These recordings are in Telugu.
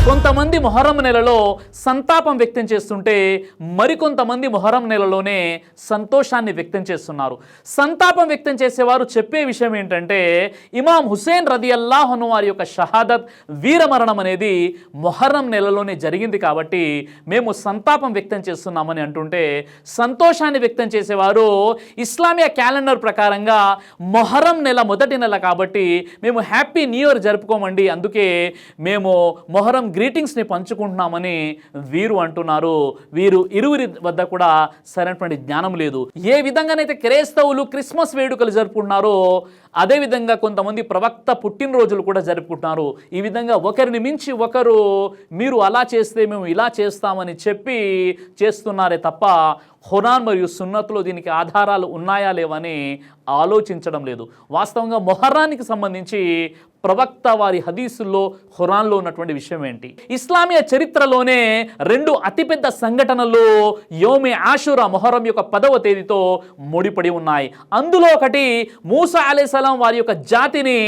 కొంతమంది మొహరం నెలలో సంతాపం వ్యక్తం చేస్తుంటే మరికొంతమంది మొహరం నెలలోనే సంతోషాన్ని వ్యక్తం చేస్తున్నారు. సంతాపం వ్యక్తం చేసేవారు చెప్పే విషయం ఏంటంటే ఇమాం హుసేన్ రదియల్లాహు అన్హు వారి యొక్క షహాదత్ వీరమరణం అనేది మొహరం నెలలోనే జరిగింది కాబట్టి మేము సంతాపం వ్యక్తం చేస్తున్నామని అంటుంటే, సంతోషాన్ని వ్యక్తం చేసేవారు ఇస్లామియా క్యాలెండర్ ప్రకారంగా మొహరం నెల మొదటి నెల కాబట్టి మేము హ్యాపీ న్యూ ఇయర్ జరుపుకోమండి, అందుకే మేము మొహరం గ్రీటింగ్స్ని పంచుకుంటున్నామని వీరు అంటున్నారు. వీరు ఇరువురి వద్ద కూడా సరైనటువంటి జ్ఞానం లేదు. ఏ విధంగానైతే క్రైస్తవులు క్రిస్మస్ వేడుకలు జరుపుకుంటున్నారో అదేవిధంగా కొంతమంది ప్రవక్త పుట్టినరోజులు కూడా జరుపుకుంటున్నారు. ఈ విధంగా ఒకరిని మించి ఒకరు మీరు అలా చేస్తే మేము ఇలా చేస్తామని చెప్పి చేస్తున్నారే తప్ప ఖురాన్ మరియు సున్నత్లో దీనికి ఆధారాలు ఉన్నాయా లేవని ఆలోచించడం లేదు. వాస్తవంగా మొహర్రానికి సంబంధించి ప్రవక్త వారి హదీసుల్లో ఖురాన్లో ఉన్నటువంటి విషయం ఏంటి? ఇస్లామియా చరిత్రలోనే రెండు అతిపెద్ద సంఘటనలు యోమే ఆషురా మొహరం యొక్క 10వ తేదీతో ముడిపడి ఉన్నాయి. అందులో ఒకటి మూసా అలైహిస్సలాం వారి యొక్క జాతిని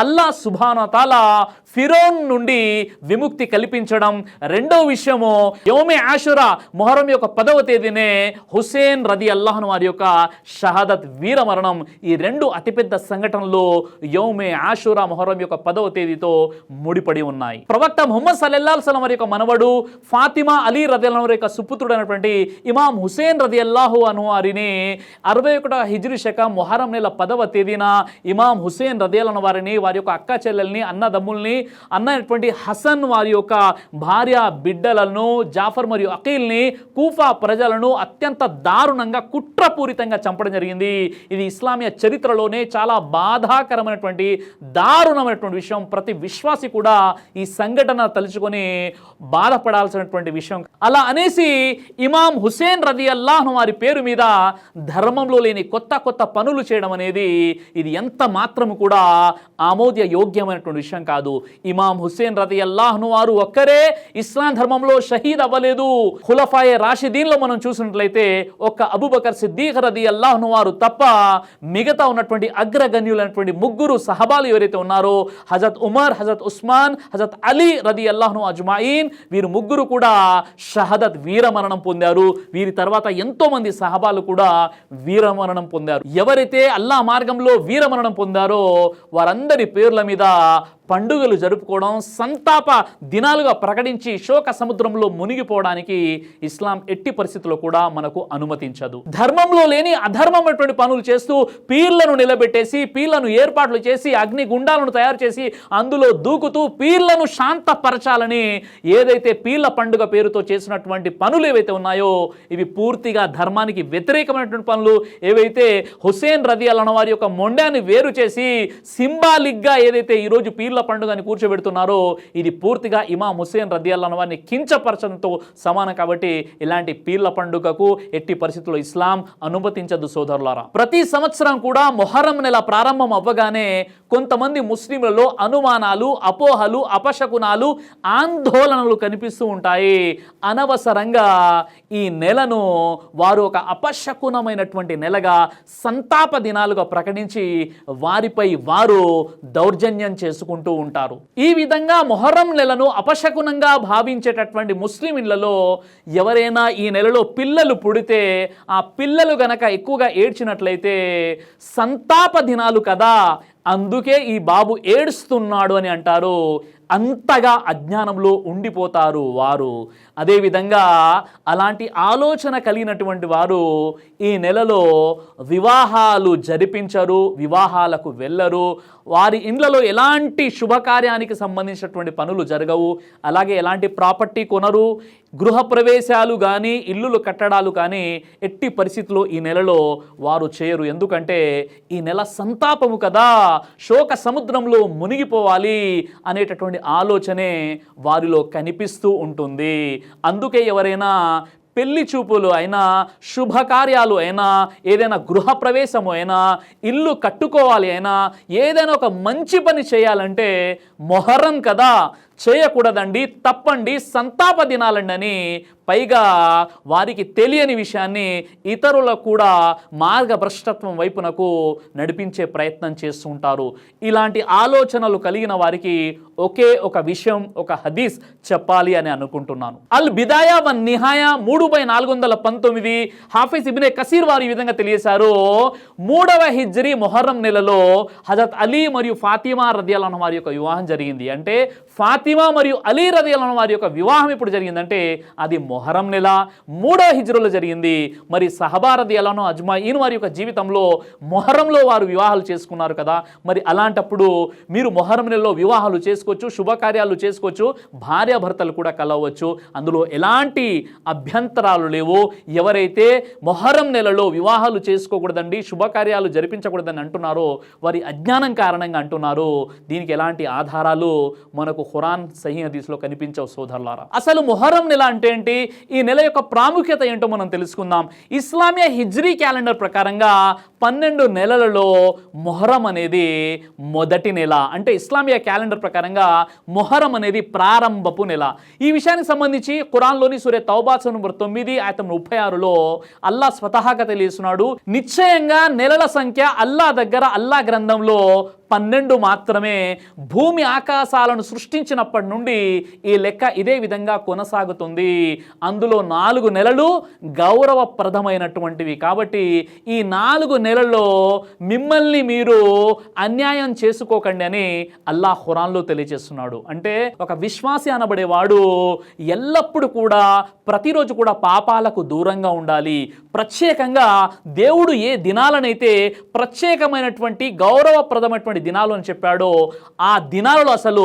అల్లాహ్ సుబ్హానహు వ తఆలా ఫిరౌన్ నుండి విముక్తి కల్పించడం. రెండో విషయము యోమే ఆషురా మొహరం యొక్క 10వ తేదీనే హుసేన్ రదియల్లాహు అన్హు వారి యొక్క షహాదత్ వీరమరణం. ఈ రెండు అతిపెద్ద సంఘటనలు యోమే ఆషురా మొహరం యొక్క 10వ తేదీతో ముడిపడి ఉన్నాయి. ప్రవక్త ముహమ్మద్ సల్లల్లాహు అలైహి వసల్లం వారి యొక్క మనవడు ఫాతిమా అలీ రదియల్లాహు అన్హు యొక్క సుపుత్రుడు అయినటువంటి ఇమాం హుసేన్ రదియల్లాహు అన్హు వారిని 61వ హిజ్రీ శకం మొహరం నెల 10వ తేదీన ఇమాం హుసేన్ రదియల్లాహు అన్హు వారిని, వారి యొక్క అక్క చెల్లెల్ని, అన్నదమ్ముల్ని, అన్నటువంటి హసన్ వారి యొక్క భార్య బిడ్డలను, జాఫర్ మరియు అకీల్ని, కూఫా ప్రజలను అత్యంత దారుణంగా కుట్రపూరితంగా చంపడం జరిగింది. ఇది ఇస్లామియా చరిత్రలోనే చాలా బాధాకరమైనటువంటి దారుణమైనటువంటి విషయం. ప్రతి విశ్వాసి కూడా ఈ సంఘటన తలుచుకొని బాధపడాల్సినటువంటి విషయం. అలా అనేసి ఇమాం హుసేన్ రదియల్లాహు అన్హు వారి పేరు మీద ధర్మంలో లేని కొత్త కొత్త పనులు చేయడం అనేది ఇది ఎంత మాత్రము కూడా ఆమోద్య యోగ్యమైనటువంటి విషయం కాదు. ఇమాం హుసేన్ రదియల్లాహు అన్హు వారు ఒక్కరే ఇస్లాం ధర్మంలో షహీద్ అవ్వలేదు. ఖులఫాయే రాషిదీన్లో మనం చూసినట్లయితే ఒక్క అబూబకర్ సిద్దీక్ రదియల్లాహు అన్హు వారు తప్ప మిగతా ఉన్నటువంటి అగ్రగణ్యులైనటువంటి ముగ్గురు సహబాలు ఎవరైతే ఉన్నారో హజరత్ ఉమర్, హజరత్ ఉస్మాన్, హజరత్ అలీ రదియల్లాహు అన్హు అజ్మాయిన్, వీరు ముగ్గురు కూడా షహదత్ వీరమరణం పొందారు. వీరి తర్వాత ఎంతో మంది సహబాలు కూడా వీరమరణం పొందారు. ఎవరైతే అల్లాహ్ మార్గంలో వీరమరణం పొందారో వారందరి పేర్ల మీద పండుగలు జరుపుకోవడం, సంతాప దినాలుగా ప్రకటించి శోక సముద్రంలో మునిగిపోవడానికి ఇస్లాం ఎట్టి పరిస్థితుల్లో కూడా మనకు అనుమతించదు. ధర్మంలో లేని అధర్మమైనటువంటి పనులు చేస్తూ పీర్లను నిలబెట్టేసి, పీర్లను ఏర్పాట్లు చేసి, అగ్ని గుండాలను తయారు చేసి అందులో దూకుతూ పీర్లను శాంతపరచాలని ఏదైతే పీర్ల పండుగ పేరుతో చేసినటువంటి పనులు ఏవైతే ఉన్నాయో ఇవి పూర్తిగా ధర్మానికి వ్యతిరేకమైనటువంటి పనులు. ఏవైతే హుసేన్ రదియల్లాహు అన్హు వారి యొక్క మొండాన్ని వేరు చేసి సింబాలిక్గా ఏదైతే ఈరోజు పీర్ల పండుగని కూర్చోబెడుతున్నారో ఇది పూర్తిగా ఇమాం హుసేన్ రదియల్లాహు అన్హు వారిని కించపరచడంతో సమానం. కాబట్టి ఇలాంటి పీర్ల పండుగకు ఎట్టి పరిస్థితుల్లో ఇస్లాం అనుమతించదు సోదరులారా. ప్రతి సంవత్సరం కూడా మొహరం నెల ప్రారంభం అవ్వగానే కొంతమంది ముస్లింలలో అనుమానాలు, అపోహలు, అపశకునాలు, ఆందోళనలు కనిపిస్తూ ఉంటాయి. అనవసరంగా ఈ నెలను వారు ఒక అపశకునమైనటువంటి నెలగా, సంతాప దినాలుగా ప్రకటించి వారిపై వారు దౌర్జన్యం చేసుకుంటూ ఉంటారు. ఈ విధంగా మొహరం నెలను అపశకునంగా భావించేటటువంటి ముస్లిం ఇళ్లలో ఎవరైనా ఈ నెలలో పిల్లలు పుడితే ఆ పిల్లలు గనక ఎక్కువగా ఏడ్చినట్లయితే సంతాప దినాలు కదా, అందుకే ఈ బాబు ఏడుస్తున్నాడు అని అంటారు. అంతగా అజ్ఞానంలో ఉండిపోతారు వారు. అదేవిధంగా అలాంటి ఆలోచన కలిగినటువంటి వారు ఈ నెలలో వివాహాలు జరిపించరు, వివాహాలకు వెళ్ళరు, వారి ఇండ్లలో ఎలాంటి శుభకార్యానికి సంబంధించినటువంటి పనులు జరగవు, అలాగే ఎలాంటి ప్రాపర్టీ కొనరు, గృహప్రవేశాలు కానీ ఇల్లులు కట్టడాలు కానీ ఎట్టి పరిస్థితుల్లో ఈ నెలలో వారు చేయరు. ఎందుకంటే ఈ నెల సంతాపము కదా, శోక సముద్రంలో మునిగిపోవాలి అనేటటువంటి ఆలోచనే వారిలో కనిపిస్తూ ఉంటుంది. అందుకే ఎవరైనా పెళ్లి చూపులు అయినా, శుభకార్యాలు అయినా, ఏదైనా గృహప్రవేశము అయినా, ఇల్లు కట్టుకోవాలి అయినా, ఏదైనా ఒక మంచి పని చేయాలంటే మొహర్రం కదా, చేయకూడదండి, తప్పండి, సంతాప దినాలండి అని పైగా వారికి తెలియని విషయాన్ని ఇతరులకు కూడా మార్గభ్రష్టత్వం వైపునకు నడిపించే ప్రయత్నం చేస్తూ ఉంటారు. ఇలాంటి ఆలోచనలు కలిగిన వారికి ఒకే ఒక విషయం, ఒక హదీస్ చెప్పాలి అని అనుకుంటున్నాను. అల్ బిదాయా వన్ నిహాయా 3/419 హాఫిజ్ ఇబ్నే కసీర్ వారు ఈ విధంగా తెలియజేశారు. 3వ హిజ్రీ మొహర్రం నెలలో హజరత్ అలీ మరియు ఫాతిమా రదియల్లాహు అన్హు వారి యొక్క వివాహం జరిగింది. అంటే ఫాతిమా మరియు అలీ రదియల్లాహు అన్హు వారి యొక్క వివాహం ఎప్పుడు జరిగిందంటే అది మొహర్రం నెల 3వ హిజ్రీలో జరిగింది. మరి సహబా రదియల్లాహు అన్హు అజ్మాయిన్ వారి యొక్క జీవితంలో మొహర్రంలో వారు వివాహాలు చేసుకున్నారు కదా. మరి అలాంటప్పుడు మీరు మొహర్రం నెలలో వివాహాలు చేసుకోవచ్చు, శుభకార్యాలు చేసుకోవచ్చు, భార్యాభర్తలు కూడా కలవచ్చు, అందులో ఎలాంటి అభ్యంతరాలు లేవు. ఎవరైతే మొహర్రం నెలలో వివాహాలు చేసుకోకూడదండి, శుభకార్యాలు జరిపించకూడదని అంటున్నారో వారి అజ్ఞానం కారణంగా అంటున్నారు. దీనికి ఎలాంటి ఆధారాలు మనకు ఖురాన్ సహీ హదీస్లో కనిపించవు సోదరులారా. అసలు మొహర్రం నెల అంటే ఏంటి, ఈ నెల యొక్క ప్రాముఖ్యత ఏంటో మనం తెలుసుకుందాం. ఇస్లామియా హిజ్రీ క్యాలెండర్ ప్రకారంగా 12 నెలలలో మొహర్రం అనేది మొదటి నెల. అంటే ఇస్లామియా క్యాలెండర్ ప్రకారంగా మొహర్రం అనేది ప్రారంభపు నెల. ఈ విషయానికి సంబంధించి ఖురాన్లోని సూరా తౌబా నంబర్ 9 ఆయతం 36లో అల్లాహ్ స్వతహాగా తెలియజేస్తున్నాడు, నిశ్చయంగా నెలల సంఖ్య అల్లాహ్ దగ్గర అల్లాహ్ గ్రంథంలో 12 మాత్రమే. భూమి ఆకాశాలను సృష్టించినప్పటి నుండి ఈ లెక్క ఇదే విధంగా కొనసాగుతుంది. అందులో 4 నెలలు గౌరవప్రదమైనటువంటివి. కాబట్టి ఈ 4 నెలల్లో మిమ్మల్ని మీరు అన్యాయం చేసుకోకండి అని అల్లాహ్ ఖురాన్లో తెలియజేస్తున్నాడు. అంటే ఒక విశ్వాసి అనబడేవాడు ఎల్లప్పుడూ కూడా ప్రతిరోజు కూడా పాపాలకు దూరంగా ఉండాలి. ప్రత్యేకంగా దేవుడు ఏ దినాలనైతే ప్రత్యేకమైనటువంటి గౌరవప్రదమైనటువంటి దినాలు అని చెప్పాడో ఆ దినాలలో అసలు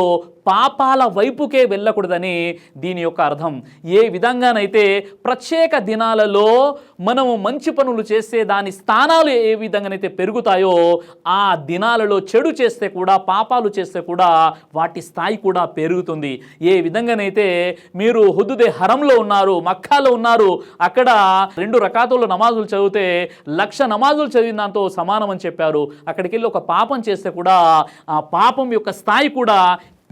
పాపాల వైపుకే వెళ్ళకూడదని దీని యొక్క అర్థం. ఏ విధంగానైతే ప్రత్యేక దినాలలో మనము మంచి పనులు చేస్తే దాని స్థానాలు ఏ విధంగానైతే పెరుగుతాయో ఆ దినాలలో చెడు చేస్తే కూడా, పాపాలు చేస్తే కూడా వాటి స్థాయి కూడా పెరుగుతుంది. ఏ విధంగానైతే మీరు హుదుదే హరంలో ఉన్నారు, మక్కాలో ఉన్నారు, అక్కడ 2 రకాతుల నమాజులు చదివితే 1,00,000 నమాజులు చదివిన దాంతో సమానం అని చెప్పారు. అక్కడికి వెళ్ళి ఒక పాపం చేస్తే కూడా ఆ పాపం యొక్క స్థాయి కూడా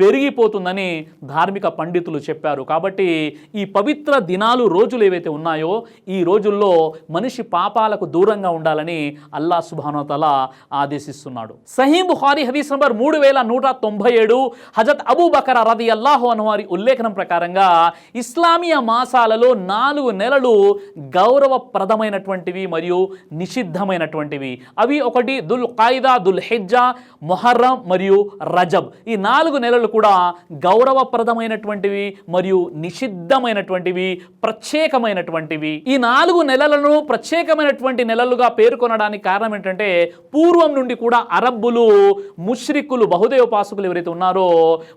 పెరిగిపోతుందని ధార్మిక పండితులు చెప్పారు. కాబట్టి ఈ పవిత్ర దినాలు, రోజులు ఏవైతే ఉన్నాయో ఈ రోజుల్లో మనిషి పాపాలకు దూరంగా ఉండాలని అల్లాహ్ సుబ్హానహు వ తఆలా ఆదేశిస్తున్నాడు. సహీ బుఖారీ హదీస్ నంబర్ 3197 హజరత్ అబూ బకర్ రదియల్లాహు అన్హు వారి ఉల్లేఖనం ప్రకారంగా ఇస్లామియా మాసాలలో 4 నెలలు గౌరవప్రదమైనటువంటివి మరియు నిషిద్ధమైనటువంటివి. అవి ఒకటి దుల్ ఖైదా, దుల్ హిజ్జా, మొహర్రం మరియు రజబ్. ఈ 4 నెలలు కూడా గౌరవప్రదమైనటువంటివి మరియు నిషిద్ధమైనటువంటివి, ప్రత్యేకమైనటువంటివి. ఈ 4 నెలలను ప్రత్యేకమైనటువంటి నెలలుగా పేర్కొనడానికి కారణం ఏంటంటే పూర్వం నుండి కూడా అరబ్బులు, ముష్రికులు, బహుదేవోపాసకులు ఎవరైతే ఉన్నారో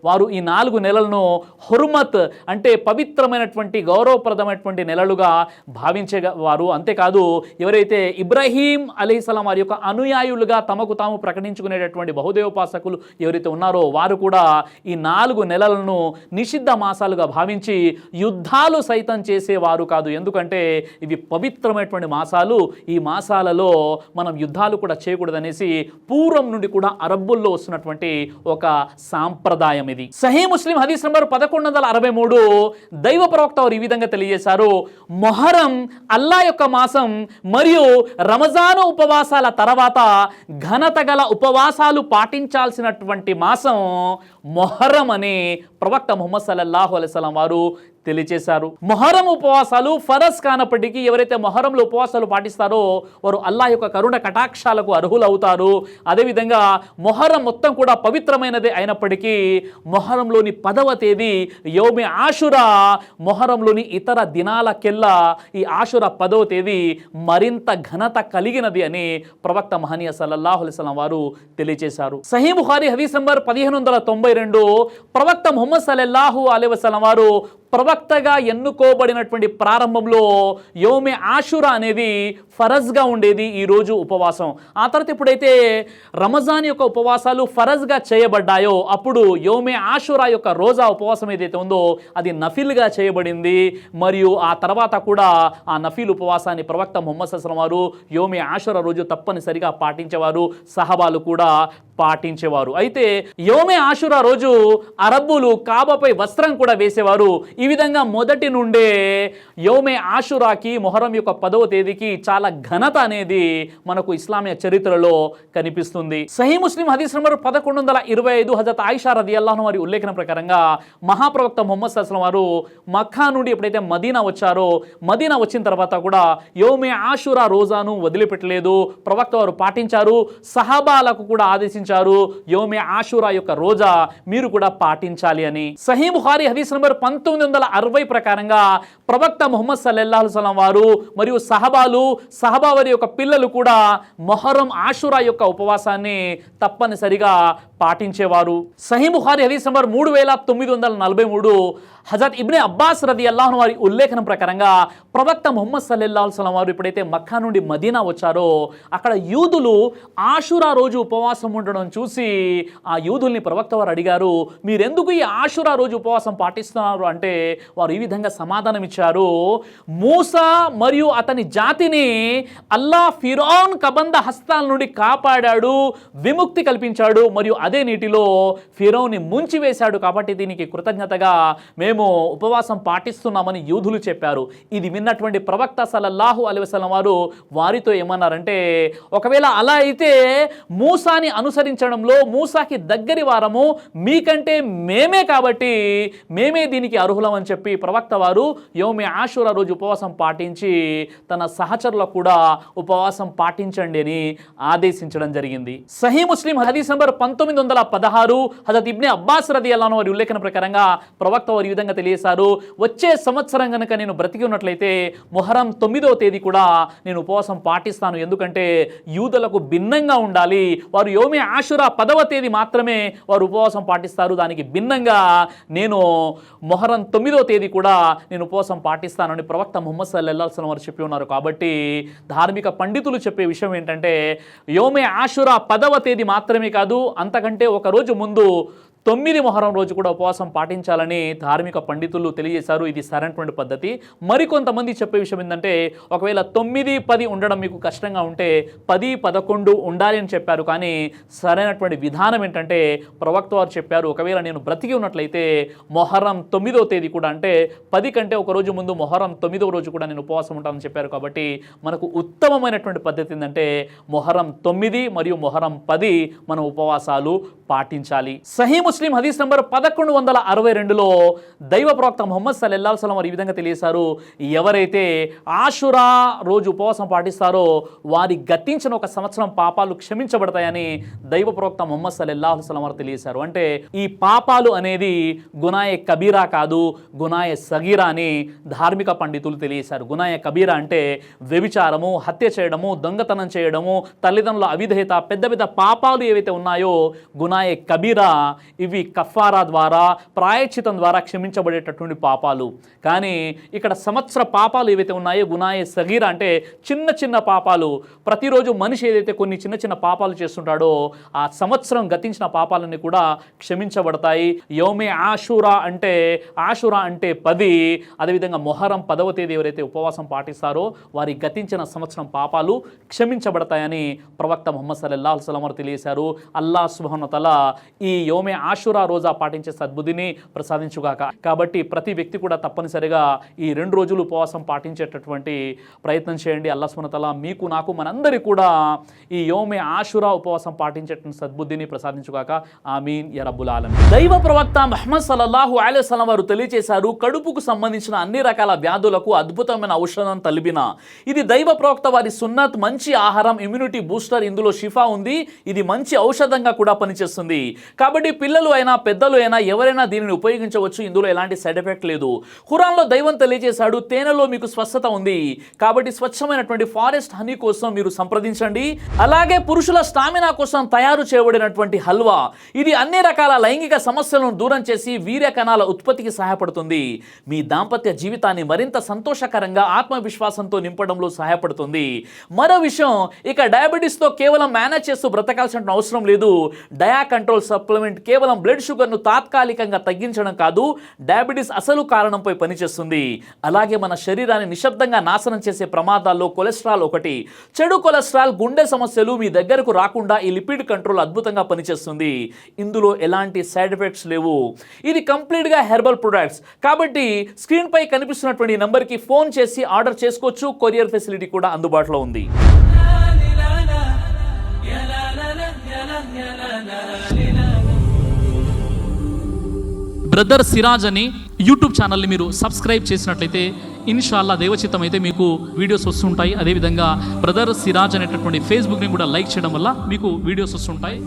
వారు ఈ 4 నెలలను హుర్మత్ అంటే పవిత్రమైనటువంటి గౌరవప్రదమైనటువంటి నెలలుగా భావించేవారు. అంతేకాదు ఎవరైతే ఇబ్రాహీం అలైహిస్సలాం వారి యొక్క అనుయాయులుగా తమకు తాము ప్రకటించుకునేటటువంటి బహుదేవోపాసకులు ఎవరైతే ఉన్నారో వారు కూడా ఈ 4 నెలలను నిషిద్ధ మాసాలుగా భావించి యుద్ధాలు సైతం చేసేవారు కాదు. ఎందుకంటే ఇవి పవిత్రమైనటువంటి మాసాలు, ఈ మాసాలలో మనం యుద్ధాలు కూడా చేయకూడదనేసి పూర్వం నుండి కూడా అరబ్బుల్లో వస్తున్నటువంటి ఒక సాంప్రదాయం ఇది. సహీ ముస్లిం హదీస్ నంబర్ 1163 దైవ ప్రవక్త వారు ఈ విధంగా తెలియజేశారు, మొహరం అల్లా యొక్క మాసం మరియు రమజాను ఉపవాసాల తర్వాత ఘనత గల ఉపవాసాలు పాటించాల్సినటువంటి మాసం మొహర్రం అని ప్రవక్త ముహమ్మద్ సల్లల్లాహు అలైహి వసల్లం వారు తెలియజేశారు. మొహర్రం ఉపవాసాలు ఫరజ్ కానప్పటికీ ఎవరైతే మొహర్రంలో ఉపవాసాలు పాటిస్తారో వారు అల్లాహ్ యొక్క కరుణ కటాక్షాలకు అర్హులవుతారు. అదేవిధంగా మొహర్రం మొత్తం కూడా పవిత్రమైనదే అయినప్పటికీ మొహర్రంలోని 10వ తేదీ యౌమే ఆషురా మొహర్రంలోని ఇతర దినాలకెల్లా ఈ ఆషురా 10వ తేదీ మరింత ఘనత కలిగినది అని ప్రవక్త మహనీయ సల్లల్లాహు అలైహి వసల్లం వారు తెలియజేశారు. సహీ బుఖారీ హదీస్ నంబర్ 1592 ప్రవక్త ముహమ్మద్ సల్లల్లాహు అలైహి వసల్లం వారు ప్రవక్తగా ఎన్నుకోబడినటువంటి ప్రారంభంలో యౌమే ఆషురా అనేది ఫరజ్గా ఉండేది, ఈరోజు ఉపవాసం. ఆ తర్వాత ఎప్పుడైతే రమజాన్ యొక్క ఉపవాసాలు ఫరజ్గా చేయబడ్డాయో అప్పుడు యౌమే ఆషురా యొక్క రోజా ఉపవాసం ఏదైతే ఉందో అది నఫిల్గా చేయబడింది. మరియు ఆ తర్వాత కూడా ఆ నఫీల్ ఉపవాసాన్ని ప్రవక్త ముహమ్మద్ సల్లల్లాహు అలైహి వసల్లం వారు యౌమే ఆషురా రోజు తప్పనిసరిగా పాటించేవారు, సహబాలు కూడా పాటించేవారు. అయితే యోమే ఆషురా రోజు అరబ్బులు కాబాపై వస్త్రం కూడా వేసేవారు. ఈ విధంగా మొదటి నుండే యోమే ఆషురాకి మొహరం యొక్క 10వ తేదీకి చాలా ఘనత అనేది మనకు ఇస్లామీయ చరిత్రలో కనిపిస్తుంది. సహీ ముస్లిం హదీస్ నంబర్ 1125 హజరత్ ఆయిషా రదియల్లాహు వారి ఉల్లేఖన ప్రకారంగా మహాప్రవక్త ముహమ్మద్ సల్లల్లాహు అలైహి వసల్లం వారు మక్కా నుండి ఎప్పుడైతే మదీనా వచ్చారో, మదీనా వచ్చిన తర్వాత కూడా యోమే ఆషురా రోజాను వదిలిపెట్టలేదు. ప్రవక్త వారు పాటించారు. సహాబాలకు కూడా ఆదేశించారు, యోమే ఆషురా యొక్క రోజా మీరు కూడా పాటించాలి అని. సహీ బుఖారీ హదీస్ నంబర్ 1960 ప్రకారంగా ప్రవక్త ముహమ్మద్ సల్లల్లాహు అలైహి వసల్లం వారు మరియు సహబా వారి యొక్క పిల్లలు కూడా మొహరం ఆషురా యొక్క ఉపవాసాన్ని తప్పనిసరిగా పాటించేవారు. సహీ బుఖారీ హదీస్ నంబర్ 3943 హజరత్ ఇబ్నే అబ్బాస్ రదియల్లాహు అన్హు వారి ఉల్లేఖనం ప్రకారంగా ప్రవక్త ముహమ్మద్ సల్లల్లాహు అలైహి వసల్లం వారు ఎప్పుడైతే మక్కా నుండి మదీనా వచ్చారో అక్కడ యూదులు ఆషురా రోజు ఉపవాసం ఉండడం చూసి ఆ యూదుల్ని ప్రవక్త వారు అడిగారు, మీరెందుకు ఈ ఆషురా రోజు ఉపవాసం పాటిస్తున్నారు అంటే వారు ఈ విధంగా సమాధానం ఇచ్చారు, మూసా మరియు అతని జాతిని అల్లా ఫిరౌన్ కబంధ హస్తాల నుండి కాపాడాడు, విముక్తి కల్పించాడు మరియు అదే నీటిలో ఫిరౌన్ని ముంచివేశాడు, కాబట్టి దీనికి కృతజ్ఞతగా మేము ఉపవాసం పాటిస్తున్నామని యూదులు చెప్పారు. ఇది విన్నటువంటి ప్రవక్త సల్లల్లాహు అలైహి వసల్లం వారు వారితో ఏమన్నారంటే, ఒకవేళ అలా అయితే మూసాని అనుసరించడంలో మూసాకి దగ్గరి వారము మీకంటే మేమే, కాబట్టి మేమే దీనికి అర్హులం అని చెప్పి ప్రవక్త వారు యోమే ఆషురా రోజు ఉపవాసం పాటించి తన సహచరులకు కూడా ఉపవాసం పాటించండి అని ఆదేశించడం జరిగింది. సహీ ముస్లిం హదీస్ నంబర్ 1916 హజరత్ ఇబ్నే అబ్బాస్ రదియల్లాహు అన్హు వారి ఉల్లేఖన ప్రకారంగా ప్రవక్త వారు ఈ విధంగా తెలియజేశారు, వచ్చే సంవత్సరం కనుక నేను బ్రతికి ఉన్నట్లయితే మొహరం 9వ తేదీ కూడా నేను ఉపవాసం పాటిస్తాను. ఎందుకంటే యూదులకు భిన్నంగా ఉండాలి, వారు యోమే ఆషురా 10వ తేదీ మాత్రమే వారు ఉపవాసం పాటిస్తారు, దానికి భిన్నంగా నేను మొహరం 9వ తేదీ కూడా నేను ఉపవాసం పాటిస్తానని ప్రవక్త ముహమ్మద్ సల్లల్లాహు అలైహి వసల్లం వారు చెప్పి ఉన్నారు. కాబట్టి ధార్మిక పండితులు చెప్పే విషయం ఏంటంటే యోమే ఆషురా 10వ తేదీ మాత్రమే కాదు, అంతకంటే ఒక రోజు ముందు 9 మొహరం రోజు కూడా ఉపవాసం పాటించాలని ధార్మిక పండితులు తెలియజేశారు. ఇది సరైనటువంటి పద్ధతి. మరికొంతమంది చెప్పే విషయం ఏంటంటే ఒకవేళ 9, 10 ఉండడం మీకు కష్టంగా ఉంటే 10, 11 ఉండాలి అని చెప్పారు. కానీ సరైనటువంటి విధానం ఏంటంటే ప్రవక్త వారు చెప్పారు, ఒకవేళ నేను బ్రతికి ఉన్నట్లయితే మొహరం 9వ తేదీ కూడా, అంటే 10 కంటే ఒక రోజు ముందు మొహరం 9వ రోజు కూడా నేను ఉపవాసం ఉంటానని చెప్పారు. కాబట్టి మనకు ఉత్తమమైనటువంటి పద్ధతి ఏంటంటే మొహరం 9 మరియు మొహరం 10 మనం ఉపవాసాలు పాటించాలి. సహీ ముస్లిం హదీస్ నంబర్ 1162లో దైవ ప్రవక్త ముహమ్మద్ సల్లల్లాహు అలైహి వసల్లం వారు ఈ విధంగా తెలియజేశారు, ఎవరైతే ఆషురా రోజు ఉపవాసం పాటిస్తారో వారి గతించిన ఒక సంవత్సరం పాపాలు క్షమించబడతాయని దైవ ప్రవక్త ముహమ్మద్ సల్లల్లాహు అలైహి వసల్లం వారు తెలియజేశారు. అంటే ఈ పాపాలు అనేది గునాయే కబీరా కాదు, గునాయే సగీరా అని ధార్మిక పండితులు తెలియజేశారు. గునాయే కబీరా అంటే వ్యభిచారము, హత్య చేయడము, దొంగతనం చేయడము, తల్లిదండ్రుల అవిధేయత, పెద్ద పెద్ద పాపాలు ఏవైతే ఉన్నాయో గునాయే కబీరా, ఇవి కఫారా ద్వారా ప్రాయశ్చితం ద్వారా క్షమించబడేటటువంటి పాపాలు. కానీ ఇక్కడ సంవత్సర పాపాలు ఏవైతే ఉన్నాయో గునాయే సగీరా అంటే చిన్న చిన్న పాపాలు. ప్రతిరోజు మనిషి ఏదైతే కొన్ని చిన్న చిన్న పాపాలు చేస్తుంటాడో ఆ సంవత్సరం గతించిన పాపాలన్నీ కూడా క్షమించబడతాయి. యోమే ఆషురా అంటే 10, అదేవిధంగా మొహరం 10వ తేదీ ఎవరైతే ఉపవాసం పాటిస్తారో వారి గతించిన సంవత్సరం పాపాలు క్షమించబడతాయని ప్రవక్త ముహమ్మద్ సల్లల్లాహు అలైహి వసల్లం వారు తెలియజేశారు. అల్లాహ్ సుబ్హానహు వ తఆలా ఈ యోమే ఆషురా రోజా పాటించే సద్బుద్ధిని ప్రసాదించుగాక. కాబట్టి ప్రతి వ్యక్తి కూడా తప్పనిసరిగా ఈ 2 రోజులు ఉపవాసం పాటించేటటువంటి ప్రయత్నం చేయండి. అల్లాహ్ సుబ్హానహు వ తఆలా మీకు, నాకు, మనందరికీ కూడా ఈ యోమే ఆషురా ఉపవాసం పాటించేటువంటి సద్బుద్ధిని ప్రసాదించుగాక. ఆమీన్ యా రబ్బుల్ ఆలమీన్. దైవ ప్రవక్త ముహమ్మద్ సల్లల్లాహు అలైహి వసల్లం వారు తెలియజేశారు, కడుపుకు సంబంధించిన అన్ని రకాల వ్యాధులకు అద్భుతమైన ఔషధం తలిబిన. ఇది దైవ ప్రవక్త వారి సున్నత్, మంచి ఆహారం, ఇమ్యూనిటీ బూస్టర్, ఇందులో షిఫా ఉంది. ఇది మంచి ఔషధంగా కూడా పనిచేస్తుంది. కాబట్టి పిల్లలు అయినా పెద్దలు అయినా ఎవరైనా దీనిని ఉపయోగించవచ్చు. ఇందులో ఎలాంటి సైడ్ ఎఫెక్ట్ లేదు. ఖురాన్లో దైవం తెలియజేశాడు, తేనెలో మీకు స్వస్థత ఉంది, కాబట్టి స్వచ్ఛమైనటువంటి ఫారెస్ట్ హనీ కోసం మీరు సంప్రదించండి. అలాగే పురుషుల స్టామినా కోసం తయారు చేయబడినటువంటి హల్వా, ఇది అన్ని రకాల లైంగిక సమస్యలను దూరం చేసి వీర్య కణాల ఉత్పత్తికి సహాయపడుతుంది. మీ దాంపత్య జీవితాన్ని మరింత సంతోషకరంగా, ఆత్మవిశ్వాసంతో నింపడంలో సహాయపడుతుంది. మరో విషయం, ఇక డయాబెటీస్తో కేవలం మేనేజ్ చేస్తూ బ్రతకాల్సిన అవసరం లేదు. కంట్రోల్ సప్లిమెంట్ కేవలం బ్లడ్ షుగర్ను తాత్కాలికంగా తగ్గించడం కాదు, డయాబెటీస్ అసలు కారణంపై పనిచేస్తుంది. అలాగే మన శరీరాన్ని నిశ్శబ్దంగా నాశనం చేసే ప్రమాదాల్లో కొలెస్ట్రాల్ ఒకటి. చెడు కొలెస్ట్రాల్, గుండె సమస్యలు మీ దగ్గరకు రాకుండా ఈ లిపిడ్ కంట్రోల్ అద్భుతంగా పనిచేస్తుంది. ఇందులో ఎలాంటి సైడ్ ఎఫెక్ట్స్ లేవు. ఇది కంప్లీట్గా హెర్బల్ ప్రొడక్ట్స్ కాబట్టి స్క్రీన్ పై కనిపిస్తున్నటువంటి నంబర్కి ఫోన్ చేసి ఆర్డర్ చేసుకోవచ్చు. కొరియర్ ఫెసిలిటీ కూడా అందుబాటులో ఉంది. బ్రదర్ సిరాజ్ అని యూట్యూబ్ ఛానల్ని మీరు సబ్స్క్రైబ్ చేసినట్లయితే ఇన్షాల్లా దేవచిత్తం అయితే మీకు వీడియోస్ వస్తుంటాయి. అదేవిధంగా బ్రదర్ సిరాజ్ అనేటటువంటి ఫేస్బుక్ని కూడా లైక్ చేయడం వల్ల మీకు వీడియోస్ వస్తుంటాయి.